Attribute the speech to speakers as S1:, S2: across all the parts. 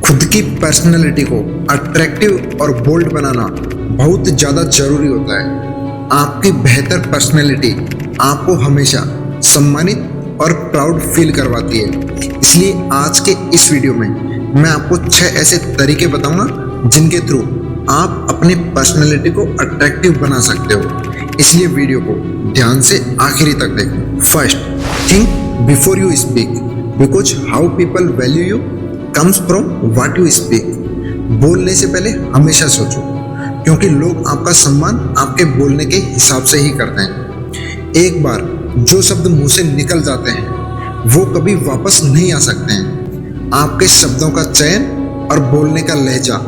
S1: खुद की पर्सनैलिटी को अट्रैक्टिव और बोल्ड बनाना बहुत ज़्यादा जरूरी होता है। आपकी बेहतर पर्सनैलिटी आपको हमेशा सम्मानित और प्राउड फील करवाती है। इसलिए आज के इस वीडियो में मैं आपको 6 ऐसे तरीके बताऊंगा जिनके थ्रू आप अपनी पर्सनैलिटी को अट्रैक्टिव बना सकते हो। इसलिए वीडियो को ध्यान से आखिरी तक देखें। First, think before you speak because how people value you comes from what you speak. बोलने से पहले हमेशा सोचो, क्योंकि लोग आपका सम्मान आपके बोलने के हिसाब से ही करते हैं। एक बार जो शब्द मुंह से निकल जाते हैं वो कभी वापस नहीं आ सकते हैं। आपके शब्दों का चयन और बोलने का लहजा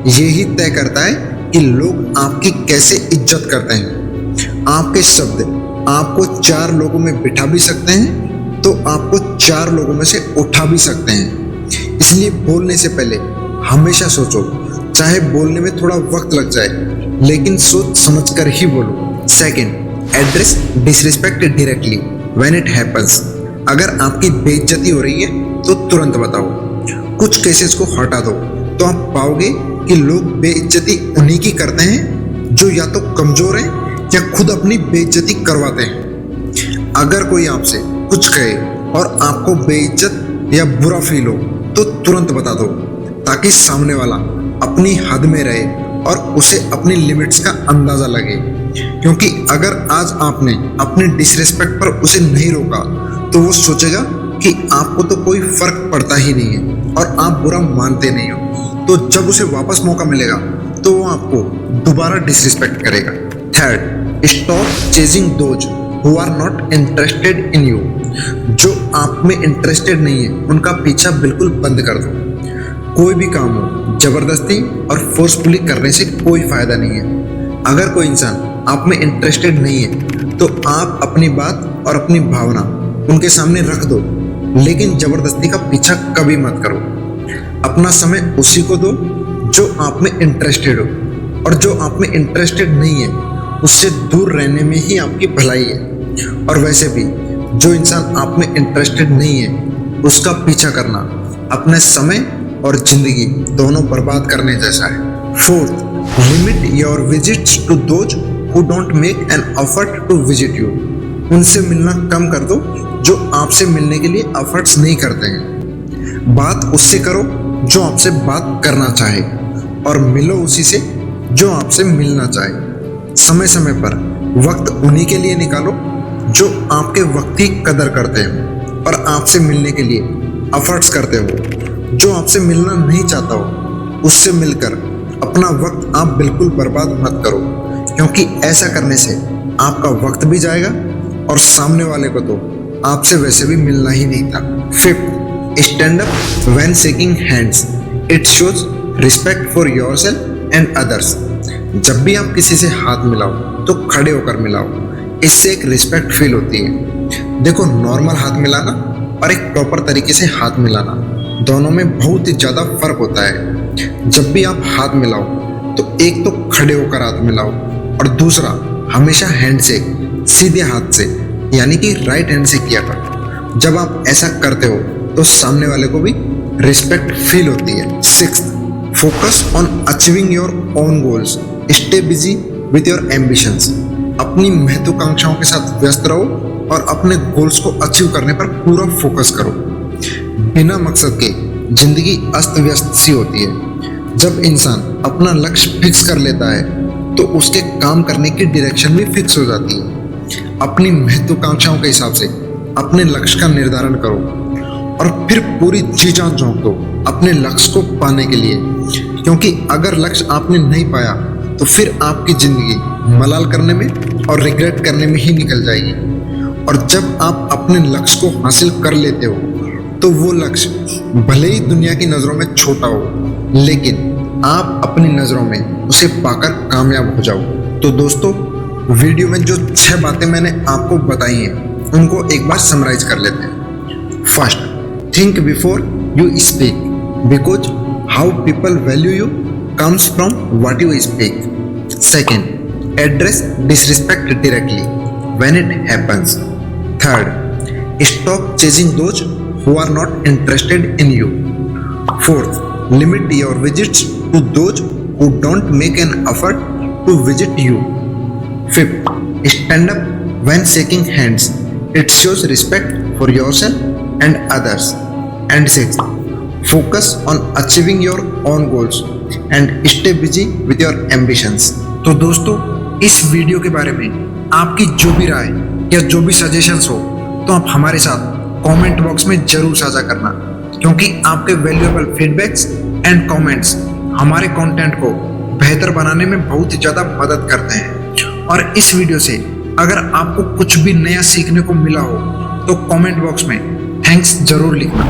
S1: यही तय करता है कि लोग आपकी कैसे इज्जत करते हैं। आपके शब्द आपको 4 लोगों में बिठा भी सकते हैं तो आपको 4 लोगों में से उठा भी सकते हैं। इसलिए बोलने से पहले हमेशा सोचो, चाहे बोलने में थोड़ा वक्त लग जाए, लेकिन सोच समझ कर ही बोलो। Second, address disrespect directly when it happens. अगर आपकी बेइज्जती हो रही है तो तुरंत बताओ। कुछ केसेस को हटा दो तो आप पाओगे कि लोग बेइज्जती उन्हीं की करते हैं जो या तो कमजोर हैं या खुद अपनी बेइज्जती करवाते हैं। अगर कोई आपसे कुछ कहे और आपको बेइज्जत या बुरा फील हो तो तुरंत बता दो, ताकि सामने वाला अपनी हद में रहे और उसे अपनी लिमिट्स का अंदाजा लगे। क्योंकि अगर आज आपने अपनी डिसरिस्पेक्ट पर उसे नहीं रोका तो वो सोचेगा कि आपको तो कोई फर्क पड़ता ही नहीं है और आप बुरा मानते नहीं हो। तो जब उसे वापस मौका मिलेगा तो वो आपको दोबारा डिसरिस्पेक्ट करेगा। Third, stop chasing those who are not interested in you. जो आप में इंटरेस्टेड नहीं है उनका पीछा बिल्कुल बंद कर दो। कोई भी काम हो, जबरदस्ती और फोर्सफुली करने से कोई फायदा नहीं है। अगर कोई इंसान आप में इंटरेस्टेड नहीं है तो आप अपनी बात और अपनी भावना उनके सामने रख दो, लेकिन जबरदस्ती का पीछा कभी मत करो। अपना समय उसी को दो जो आप में इंटरेस्टेड हो, और जो आप में इंटरेस्टेड नहीं है उससे दूर रहने में ही आपकी भलाई है। और वैसे भी जो इंसान आप में इंटरेस्टेड नहीं है उसका पीछा करना अपने समय और जिंदगी दोनों बर्बाद करने जैसा है। Fourth, limit your visits to those who don't make an effort to visit you. उनसे मिलना कम कर दो जो आपसे मिलने के लिए एफर्ट्स नहीं करते हैं। बात उससे करो जो आपसे बात करना चाहे, और मिलो उसी से जो आपसे मिलना चाहे। समय समय पर वक्त उन्हीं के लिए निकालो जो आपके वक्त की कदर करते हो और आपसे मिलने के लिए एफर्ट्स करते हो। जो आपसे मिलना नहीं चाहता हो उससे मिलकर अपना वक्त आप बिल्कुल बर्बाद मत करो, क्योंकि ऐसा करने से आपका वक्त भी जाएगा और सामने वाले को तो आपसे वैसे भी मिलना ही नहीं था। Fifth, stand up when shaking hands, it shows respect for yourself and others. जब भी आप किसी से हाथ मिलाओ तो खड़े होकर मिलाओ, इससे एक रिस्पेक्ट फील होती है। देखो, नॉर्मल हाथ मिलाना और एक प्रॉपर तरीके से हाथ मिलाना दोनों में बहुत ही ज़्यादा फर्क होता है। जब भी आप हाथ मिलाओ तो एक तो खड़े होकर हाथ मिलाओ, और दूसरा हमेशा हैंड से, सीधे हाथ से, यानी कि राइट हैंड से किया कर। जब आप ऐसा करते हो तो सामने वाले को भी रिस्पेक्ट फील होती है। Sixth, focus on achieving your own goals, stay busy with your ambitions. अपनी महत्वाकांक्षाओं के साथ व्यस्त रहो और अपने गोल्स को अचीव करने पर पूरा फोकस करो। बिना मकसद के जिंदगी अस्त व्यस्त सी होती है। जब इंसान अपना लक्ष्य फिक्स कर लेता है तो उसके काम करने की डायरेक्शन भी फिक्स हो जाती है। अपनी महत्वाकांक्षाओं के हिसाब से अपने लक्ष्य का निर्धारण करो और फिर पूरी जी जान झोंक दो अपने लक्ष्य को पाने के लिए, क्योंकि अगर लक्ष्य आपने नहीं पाया तो फिर आपकी जिंदगी मलाल करने में और रिग्रेट करने में ही निकल जाएगी। और जब आप अपने लक्ष्य को हासिल कर लेते हो तो वो लक्ष्य भले ही दुनिया की नज़रों में छोटा हो, लेकिन आप अपनी नज़रों में उसे पाकर कामयाब हो जाओ। तो दोस्तों, वीडियो में जो 6 बातें मैंने आपको बताई हैं उनको एक बार समराइज कर लेते हैं। First, think before you speak because how people value you comes from what you speak. Second, address disrespect directly when it happens. Third, stop chasing those who are not interested in you. Fourth, limit your visits to those who don't make an effort to visit you. Fifth, stand up when shaking hands. It shows respect for yourself and others. And sixth, focus on achieving your own goals and stay busy with your ambitions. तो दोस्तों, इस video के बारे में आपकी जो भी राय या जो भी सजेशंस हो तो आप हमारे साथ कमेंट बॉक्स में जरूर साझा करना, क्योंकि आपके वैल्यूएबल फीडबैक्स एंड कमेंट्स हमारे कंटेंट को बेहतर बनाने में बहुत ही ज़्यादा मदद करते हैं। और इस वीडियो से अगर आपको कुछ भी नया सीखने को मिला हो तो कमेंट बॉक्स में थैंक्स जरूर लिखना।